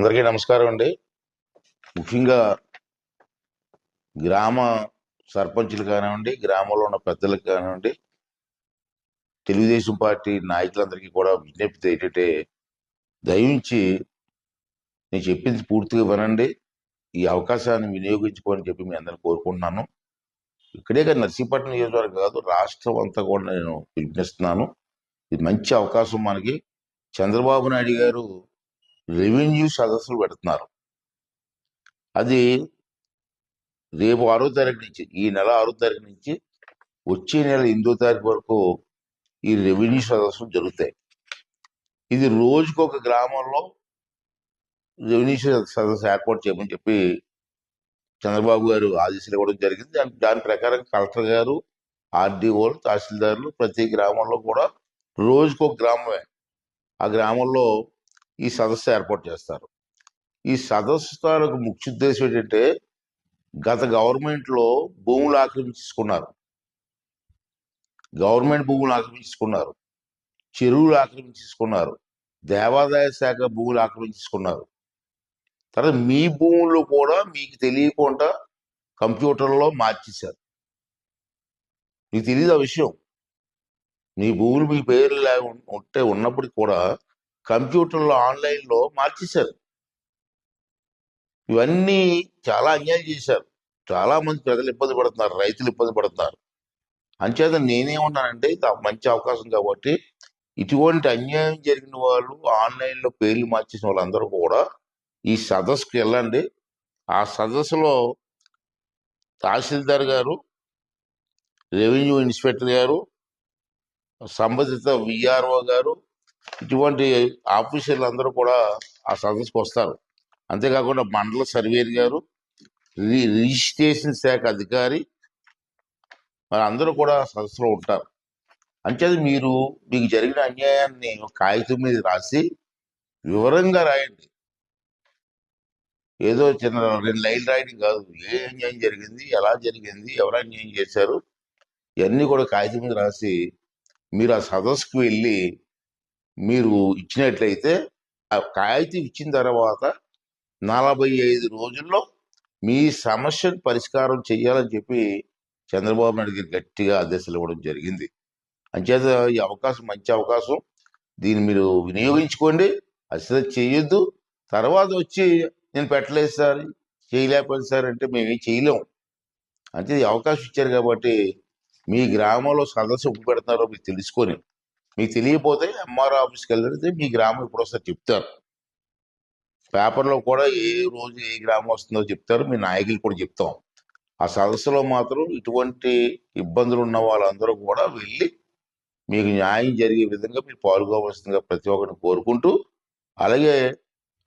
అందరికీ నమస్కారం అండి. ముఖ్యంగా గ్రామ సర్పంచులు కానివ్వండి, గ్రామంలో ఉన్న పెద్దలకు కానివ్వండి, తెలుగుదేశం పార్టీ నాయకులందరికీ కూడా విజ్ఞప్తి ఏంటంటే, దయించి నేను చెప్పింది పూర్తిగా వినండి. ఈ అవకాశాన్ని వినియోగించుకోని చెప్పి మీ అందరిని కోరుకుంటున్నాను. ఇక్కడే కాదు, నర్సీపట్నం నియోజకవర్గం కాదు, రాష్ట్రం అంతా కూడా నేను పిలుపునిస్తున్నాను. ఇది మంచి అవకాశం మనకి. చంద్రబాబు నాయుడు గారు రెవెన్యూ సదస్సులు పెడుతున్నారు. అది రేపు 6వ తారీఖు నుంచి, ఈ నెల 6వ తారీఖు నుంచి వచ్చే నెల 8వ తారీఖు వరకు ఈ రెవెన్యూ సదస్సులు జరుగుతాయి. ఇది రోజుకొక గ్రామంలో రెవెన్యూ సదస్సు ఏర్పాటు చేయమని చెప్పి చంద్రబాబు గారు ఆదేశాలు ఇవ్వడం జరిగింది. దాని ప్రకారం కలెక్టర్ గారు, ఆర్డీఓలు, తహసీల్దారులు ప్రతి గ్రామంలో కూడా రోజుకొక గ్రామమే, ఆ గ్రామంలో ఈ సదస్సు ఏర్పాటు చేస్తారు. ఈ సదస్సు తాలూకు ముఖ్య ఉద్దేశం ఏంటంటే, గత గవర్నమెంట్లో భూములు ఆక్రమించుకున్నారు, గవర్నమెంట్ భూములు ఆక్రమించుకున్నారు, చెరువులు ఆక్రమించుకున్నారు, దేవాదాయ శాఖ భూములు ఆక్రమించుకున్నారు. తర్వాత మీ భూముల్లో కూడా మీకు తెలియకుండా కంప్యూటర్లో మార్చేశారు. మీకు తెలియదు ఆ విషయం. మీ భూములు మీ పేర్లు ఉంటే ఉన్నప్పటికీ కూడా కంప్యూటర్లో ఆన్లైన్లో మార్చేశారు. ఇవన్నీ చాలా అన్యాయం చేశారు. చాలా మంది ప్రజలు ఇబ్బంది పడుతున్నారు, రైతులు ఇబ్బంది పడుతున్నారు. అంచేత నేనేమన్నానంటే, ఇది మంచి అవకాశం కాబట్టి ఇటువంటి అన్యాయం జరిగిన వాళ్ళు, ఆన్లైన్లో పేర్లు మార్చేసిన వాళ్ళందరూ కూడా ఈ సదస్సుకు వెళ్ళండి. ఆ సదస్సులో తహసీల్దార్ గారు, రెవెన్యూ ఇన్స్పెక్టర్ గారు, సంబంధిత విఆర్ఓ గారు, ఇటువంటి ఆఫీసర్లు అందరూ కూడా ఆ సదస్సుకు వస్తారు. అంతేకాకుండా మండల సర్వేర్ గారు, రిజిస్ట్రేషన్ శాఖ అధికారి, అందరూ కూడా సదస్సులో ఉంటారు. అంచేది మీకు జరిగిన అన్యాయాన్ని కాగితం మీద రాసి వివరంగా రాయండి. ఏదో చిన్న 2 లైన్లు రాయడం కాదు. ఏ అన్యాయం జరిగింది, ఎలా జరిగింది, ఎవరు అన్యాయం చేశారు, ఇవన్నీ కూడా కాగితం మీద రాసి మీరు ఆ సదస్సుకు వెళ్ళి మీరు ఇచ్చినట్లయితే, ఆ కాగితం ఇచ్చిన తర్వాత 45 రోజుల్లో మీ సమస్యను పరిష్కారం చేయాలని చెప్పి చంద్రబాబు నాయుడు గారు గట్టిగా ఆదేశాలు ఇవ్వడం జరిగింది. అంచేత ఈ అవకాశం మంచి అవకాశం, దీన్ని మీరు వినియోగించుకోండి. అసలు చేయొద్దు. తర్వాత వచ్చి నేను పెట్టలేదు సార్, చేయలేకపోయింది సార్ అంటే మేమేం చేయలేము. అంటే ఈ అవకాశం ఇచ్చారు కాబట్టి మీ గ్రామంలో సదస్సు ఎప్పుడు పెడతారో మీకు తెలుసుకొని, మీకు తెలియకపోతే ఎంఆర్ఓ ఆఫీస్కి వెళ్తే మీ గ్రామం ఇప్పుడు వస్తారు చెప్తారు. పేపర్లో కూడా ఏ రోజు ఏ గ్రామం వస్తుందో చెప్తారు, మీ నాయకులు కూడా చెప్తాం. ఆ సదస్సులో మాత్రం ఇటువంటి ఇబ్బందులు ఉన్న వాళ్ళందరూ కూడా వెళ్ళి మీకు న్యాయం జరిగే విధంగా మీరు పాల్గొవలసిందిగా ప్రతి ఒక్కరిని కోరుకుంటూ, అలాగే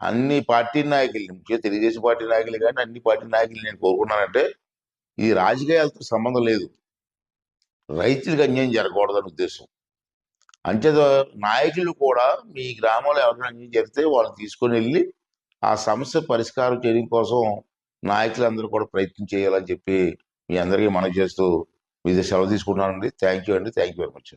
అన్ని పార్టీ నాయకుల్ని, ముఖ్యంగా తెలుగుదేశం పార్టీ నాయకులు కానీ అన్ని పార్టీ నాయకులు నేను కోరుకున్నానంటే, ఇది రాజకీయాలతో సంబంధం లేదు, రైతులకు అన్యాయం జరగకూడదని ఉద్దేశం. అంచేత నాయకులు కూడా మీ గ్రామంలో ఎవరైనా అన్యాయం జరిగితే వాళ్ళు తీసుకొని వెళ్ళి ఆ సమస్య పరిష్కారం చేయడం కోసం నాయకులందరూ కూడా ప్రయత్నం చేయాలని చెప్పి మీ అందరికీ మనవి చేస్తూ మీ సెలవు తీసుకుంటున్నానండి. థ్యాంక్ యూ అండి. Thank you very much.